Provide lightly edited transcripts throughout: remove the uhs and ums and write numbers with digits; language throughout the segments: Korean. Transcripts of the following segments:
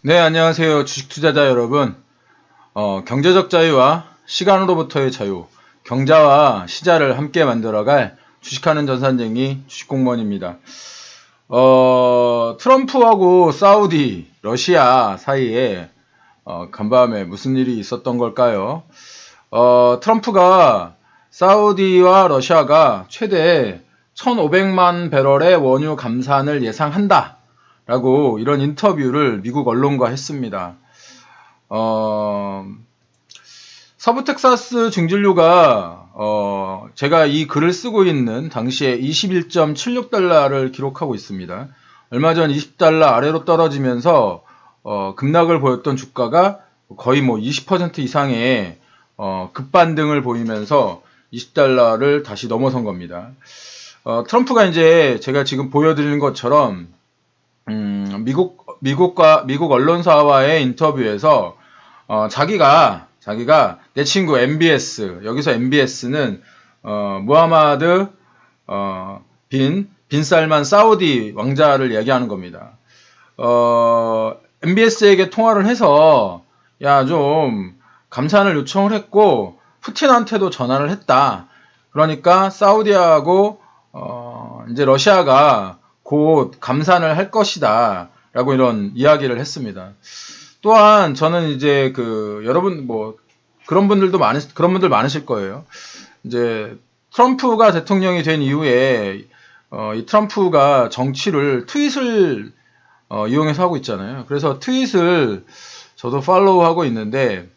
네, 안녕하세요. 주식 투자자 여러분. 경제적 자유와 시간으로부터의 자유, 경자와 시자를 함께 만들어갈 주식하는 전산쟁이 주식공무원입니다. 트럼프하고 사우디, 러시아 사이에 간밤에 무슨 일이 있었던 걸까요? 트럼프가 사우디와 러시아가 최대 1,500만 배럴의 원유 감산을 예상한다. 라고 이런 인터뷰를 미국 언론과 했습니다. 서부 텍사스 증진류가 제가 이 글을 쓰고 있는 당시에 21.76달러를 기록하고 있습니다. 얼마 전 20달러 아래로 떨어지면서 급락을 보였던 주가가 거의 뭐 20% 이상의 급반등을 보이면서 20달러를 다시 넘어선 겁니다. 트럼프가 이제 제가 지금 보여드리는 것처럼 미국 언론사와의 인터뷰에서 자기가 내 친구 MBS, 여기서 MBS는 무하마드 빈 살만 사우디 왕자를 얘기하는 겁니다. MBS에게 통화를 해서 야, 좀 감산을 요청을 했고 푸틴한테도 전화를 했다. 그러니까 사우디하고 이제 러시아가 곧 감산을 할 것이다. 라고 이런 이야기를 했습니다. 또한 저는 이제 여러분 그런 분들 많으실 거예요. 이제 트럼프가 대통령이 된 이후에 이 트럼프가 정치를 트윗을 이용해서 하고 있잖아요. 그래서 트윗을 저도 팔로우하고 있는데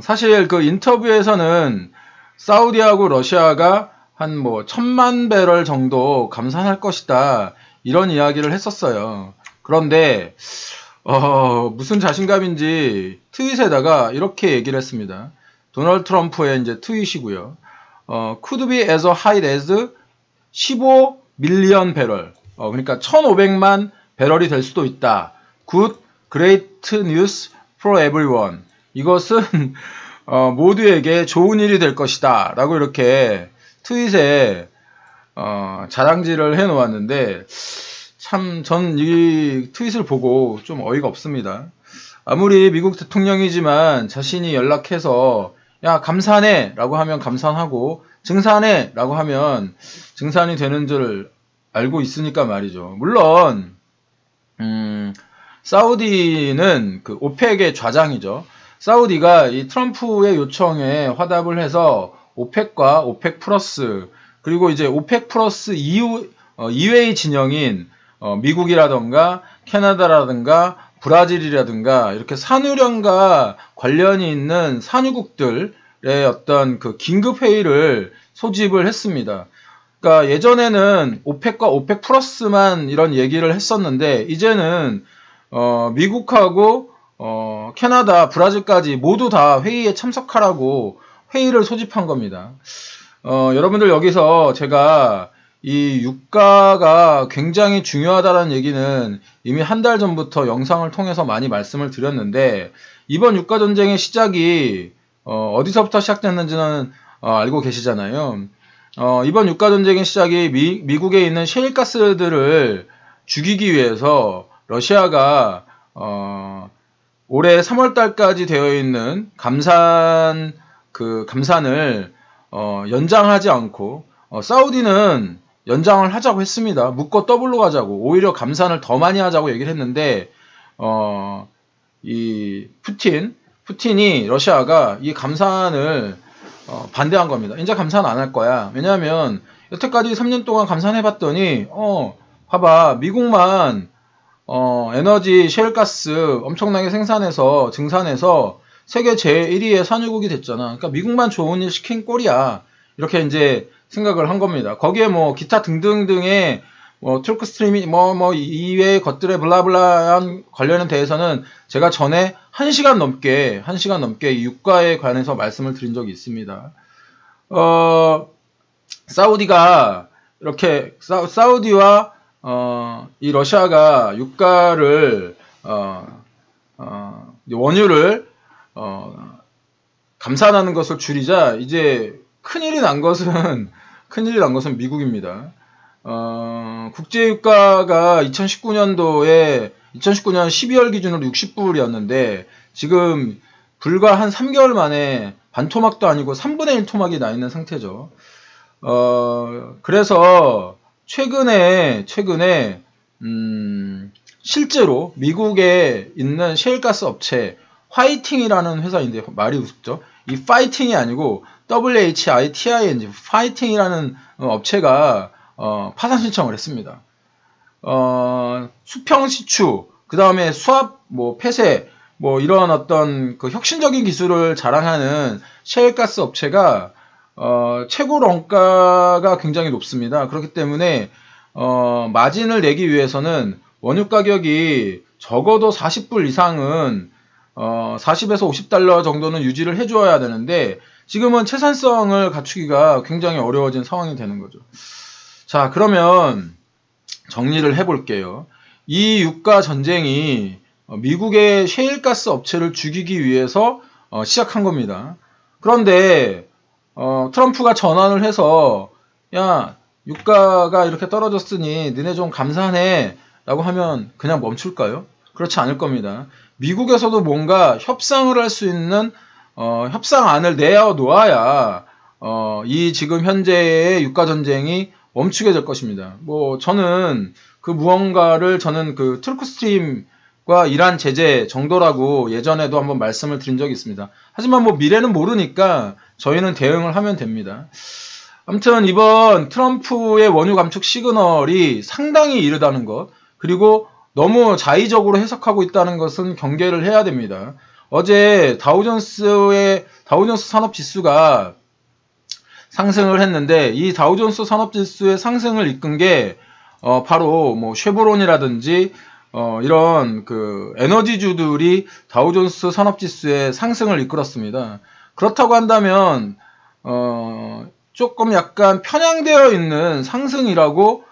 사실 그 인터뷰에서는 사우디하고 러시아가 한 1,000만 배럴 정도 감산할 것이다. 이런 이야기를 했었어요. 그런데 무슨 자신감인지 트윗에다가 이렇게 얘기를 했습니다. 도널드 트럼프의 이제 트윗이고요. could be as high as 15 밀리언 배럴. 그러니까 1,500만 배럴이 될 수도 있다. Good, great news for everyone. 이것은 모두에게 좋은 일이 될 것이다. 라고 이렇게 트윗에 자랑질을 해 놓았는데 참 전 이 트윗을 보고 좀 어이가 없습니다. 아무리 미국 대통령이지만 자신이 연락해서 야 감산해 라고 하면 감산하고 증산해 라고 하면 증산이 되는 줄 알고 있으니까 말이죠. 물론 사우디는 그 오펙의 좌장이죠. 사우디가 이 트럼프의 요청에 화답을 해서 오펙과 오펙 플러스 그리고 이제 오펙 플러스 이외의 진영인 미국이라던가 캐나다라든가 브라질이라든가 이렇게 산유량과 관련이 있는 산유국들의 어떤 그 긴급 회의를 소집을 했습니다. 그러니까 예전에는 오펙과 오펙 플러스만 이런 얘기를 했었는데 이제는 미국하고 캐나다, 브라질까지 모두 다 회의에 참석하라고 회의를 소집한 겁니다. 여러분들 여기서 제가 이 유가가 굉장히 중요하다는 얘기는 이미 한 달 전부터 영상을 통해서 많이 말씀을 드렸는데 이번 유가 전쟁의 시작이 어디서부터 시작됐는지는 알고 계시잖아요. 이번 유가 전쟁의 시작이 미국에 있는 셰일가스들을 죽이기 위해서 러시아가 올해 3월 달까지 되어 있는 감산을 연장하지 않고 사우디는 연장을 하자고 했습니다. 묶어 더블로 가자고 오히려 감산을 더 많이 하자고 얘기를 했는데 이 푸틴이 러시아가 이 감산을 반대한 겁니다. 이제 감산 안 할 거야. 왜냐하면 여태까지 3년 동안 감산해봤더니 봐봐 미국만 에너지 셰일가스 엄청나게 생산해서 증산해서 세계 제1위의 산유국이 됐잖아. 그러니까 미국만 좋은 일 시킨 꼴이야. 이렇게 이제 생각을 한 겁니다. 거기에 기타 등등등의 트루크 스트리밍 이외의 것들의 블라블라한 관련에 대해서는 제가 전에 1시간 넘게 이 유가에 관해서 말씀을 드린 적이 있습니다. 사우디가 이렇게 사우디와 이 러시아가 유가를 원유를 감산하는 것을 줄이자 이제 큰일이 난 것은 미국입니다. 국제유가가 2019년 12월 기준으로 60불이었는데 지금 불과 한 3개월 만에 반토막도 아니고 3분의 1 토막이 나 있는 상태죠. 그래서 최근에 실제로 미국에 있는 셰일가스 업체 화이팅이라는 회사인데 말이 우습죠. 이 파이팅이 아니고 WHITING 파이팅이라는 업체가 파산 신청을 했습니다. 수평 시추, 그 다음에 수압, 폐쇄, 이런 어떤 그 혁신적인 기술을 자랑하는 셰일가스 업체가 최고 원가가 굉장히 높습니다. 그렇기 때문에 마진을 내기 위해서는 원유 가격이 적어도 40불 이상은 40에서 50달러 정도는 유지를 해줘야 되는데 지금은 채산성을 갖추기가 굉장히 어려워진 상황이 되는 거죠. 자, 그러면 정리를 해볼게요. 이 유가 전쟁이 미국의 셰일가스 업체를 죽이기 위해서 시작한 겁니다. 그런데 트럼프가 전환을 해서 야, 유가가 이렇게 떨어졌으니 너네 좀 감사해 라고 하면 그냥 멈출까요? 그렇지 않을 겁니다. 미국에서도 뭔가 협상을 할 수 있는 협상안을 내놓아야 이 지금 현재의 유가 전쟁이 멈추게 될 것입니다. 저는 그 무언가를 그 트루크스트림과 이란 제재 정도라고 예전에도 한번 말씀을 드린 적이 있습니다. 하지만 미래는 모르니까 저희는 대응을 하면 됩니다. 아무튼 이번 트럼프의 원유 감축 시그널이 상당히 이르다는 것, 그리고 너무 자의적으로 해석하고 있다는 것은 경계를 해야 됩니다. 어제 다우존스 산업지수가 상승을 했는데 이 다우존스 산업지수의 상승을 이끈 게 바로 쉐보론이라든지 이런 그 에너지주들이 다우존스 산업지수의 상승을 이끌었습니다. 그렇다고 한다면 조금 약간 편향되어 있는 상승이라고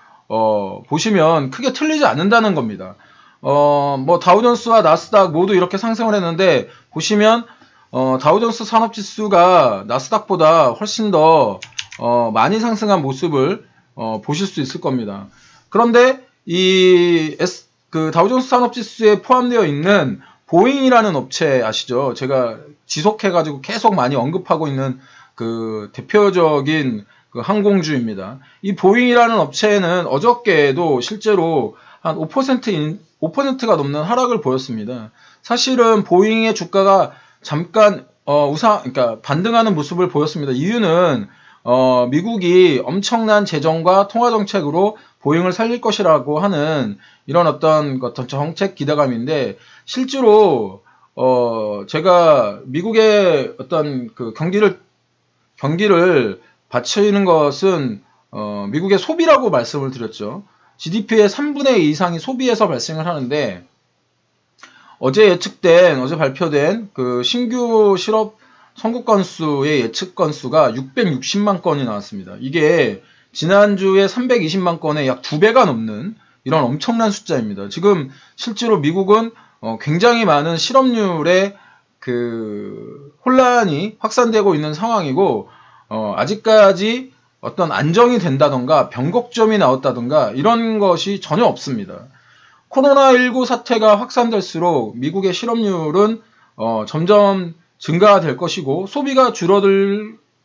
보시면 크게 틀리지 않는다는 겁니다. 다우존스와 나스닥 모두 이렇게 상승을 했는데 보시면 다우존스 산업지수가 나스닥보다 훨씬 더 많이 상승한 모습을 보실 수 있을 겁니다. 그런데 그 다우존스 산업지수에 포함되어 있는 보잉이라는 업체 아시죠? 제가 지속해가지고 계속 많이 언급하고 있는 그 대표적인 그 항공주입니다. 이 보잉이라는 업체는 어저께도 실제로 한 5%가 넘는 하락을 보였습니다. 사실은 보잉의 주가가 잠깐 그러니까 반등하는 모습을 보였습니다. 이유는 미국이 엄청난 재정과 통화 정책으로 보잉을 살릴 것이라고 하는 이런 어떤 정책 기대감인데 실제로 제가 미국의 어떤 그 경기를 받치는 것은 미국의 소비라고 말씀을 드렸죠. GDP의 3분의 2 이상이 소비에서 발생을 하는데 어제 발표된 그 신규 실업 선고 건수의 예측 건수가 660만 건이 나왔습니다. 이게 지난주에 320만 건에 약 2배가 넘는 이런 엄청난 숫자입니다. 지금 실제로 미국은 굉장히 많은 실업률에 그 혼란이 확산되고 있는 상황이고 아직까지 어떤 안정이 된다던가 변곡점이 나왔다던가 이런 것이 전혀 없습니다. 코로나19 사태가 확산될수록 미국의 실업률은 점점 증가될 것이고 소비가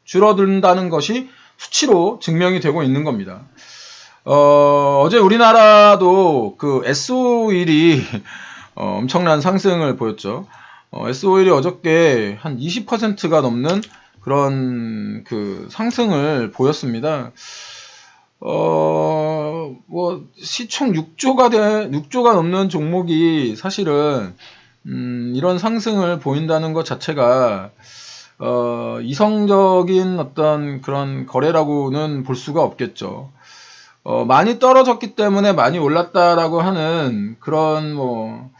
줄어든다는 것이 수치로 증명이 되고 있는 겁니다. 어제 우리나라도 그 S-오일이 엄청난 상승을 보였죠. S-오일이 어저께 한 20%가 넘는 그런 그 상승을 보였습니다. 시총 6조가 넘는 종목이 사실은 이런 상승을 보인다는 것 자체가 이성적인 어떤 그런 거래라고는 볼 수가 없겠죠. 많이 떨어졌기 때문에 많이 올랐다라고 하는 그런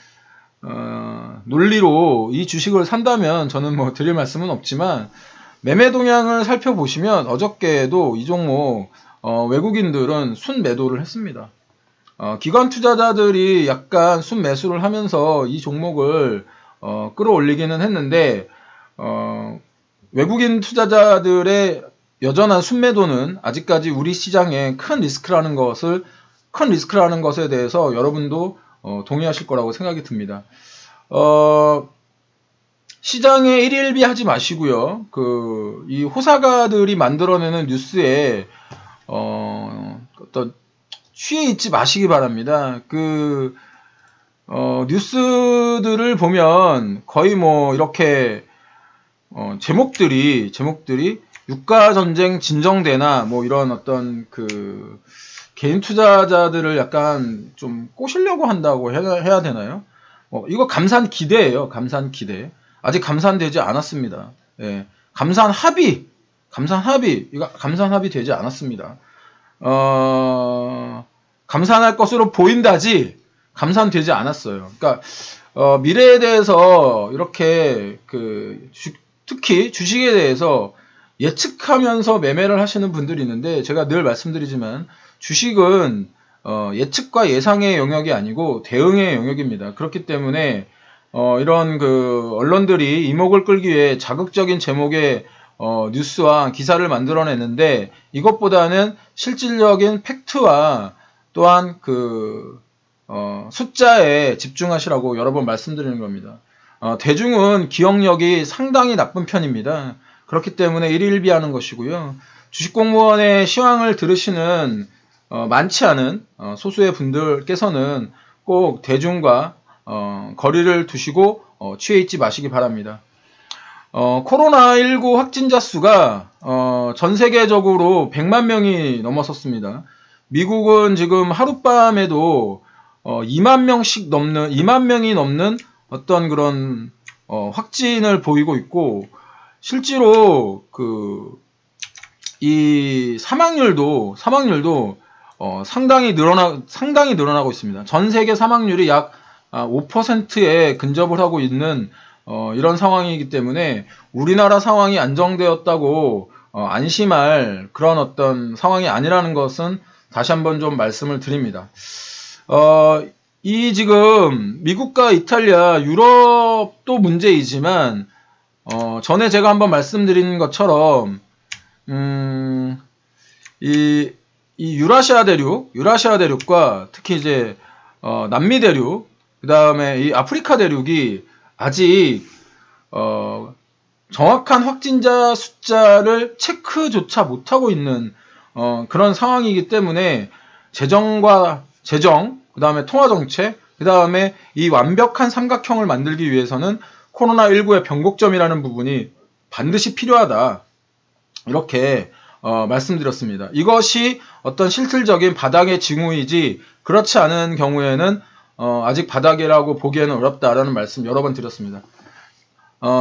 논리로 이 주식을 산다면 저는 드릴 말씀은 없지만 매매 동향을 살펴보시면 어저께도 이 종목 외국인들은 순매도를 했습니다. 기관 투자자들이 약간 순매수를 하면서 이 종목을 끌어올리기는 했는데 외국인 투자자들의 여전한 순매도는 아직까지 우리 시장에 큰 리스크라는 것에 대해서 여러분도 동의하실 거라고 생각이 듭니다. 시장에 일일비 하지 마시고요. 이 호사가들이 만들어내는 뉴스에 어떤 취해 있지 마시기 바랍니다. 뉴스들을 보면 거의 뭐 이렇게 제목들이 유가전쟁 진정되나 뭐 이런 어떤 개인 투자자들을 약간 좀 꼬시려고 한다고 해야 되나요? 이거 감산 기대예요. 감산 기대. 아직 감산되지 않았습니다. 예. 감산 합의 이거 감산 합의 되지 않았습니다. 감산할 것으로 보인다지 감산되지 않았어요. 그러니까 미래에 대해서 이렇게 특히 주식에 대해서 예측하면서 매매를 하시는 분들이 있는데, 제가 늘 말씀드리지만 주식은 예측과 예상의 영역이 아니고 대응의 영역입니다. 그렇기 때문에 이런 언론들이 이목을 끌기 위해 자극적인 제목의 뉴스와 기사를 만들어내는데, 이것보다는 실질적인 팩트와 또한 숫자에 집중하시라고 여러 번 말씀드리는 겁니다. 대중은 기억력이 상당히 나쁜 편입니다. 그렇기 때문에 일일비하는 것이고요. 주식공무원의 시황을 들으시는 많지 않은 소수의 분들께서는 꼭 대중과 거리를 두시고 취해 있지 마시기 바랍니다. 코로나19 확진자 수가 전 세계적으로 100만 명이 넘어섰습니다. 미국은 지금 하룻밤에도 2만 명이 넘는 어떤 그런 확진을 보이고 있고, 실제로 이 사망률도 상당히 늘어나고 있습니다. 전 세계 사망률이 약 5%에 근접을 하고 있는 이런 상황이기 때문에 우리나라 상황이 안정되었다고 안심할 그런 어떤 상황이 아니라는 것은 다시 한번 좀 말씀을 드립니다. 지금 미국과 이탈리아, 유럽도 문제이지만 전에 제가 한번 말씀드린 것처럼 이 유라시아 대륙과 특히 이제 남미 대륙, 그 다음에 이 아프리카 대륙이 아직 정확한 확진자 숫자를 체크조차 못하고 있는 그런 상황이기 때문에 재정, 그 다음에 통화정책, 그 다음에 이 완벽한 삼각형을 만들기 위해서는 코로나19의 변곡점이라는 부분이 반드시 필요하다. 이렇게 말씀드렸습니다. 이것이 어떤 실질적인 바닥의 징후이지, 그렇지 않은 경우에는 아직 바닥이라고 보기에는 어렵다라는 말씀 여러 번 드렸습니다.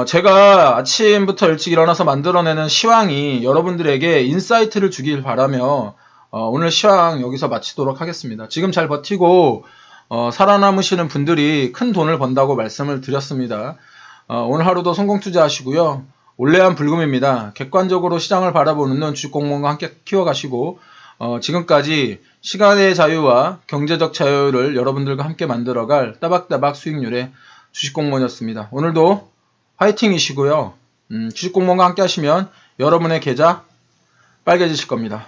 제가 아침부터 일찍 일어나서 만들어내는 시황이 여러분들에게 인사이트를 주길 바라며 오늘 시황 여기서 마치도록 하겠습니다. 지금 잘 버티고 살아남으시는 분들이 큰 돈을 번다고 말씀을 드렸습니다. 오늘 하루도 성공 투자하시고요. 올레한 불금입니다. 객관적으로 시장을 바라보는 눈 주식공무원과 함께 키워가시고 지금까지 시간의 자유와 경제적 자유를 여러분들과 함께 만들어갈 따박따박 수익률의 주식공무원이었습니다. 오늘도 화이팅이시고요. 주식공무원과 함께 하시면 여러분의 계좌 빨개지실 겁니다.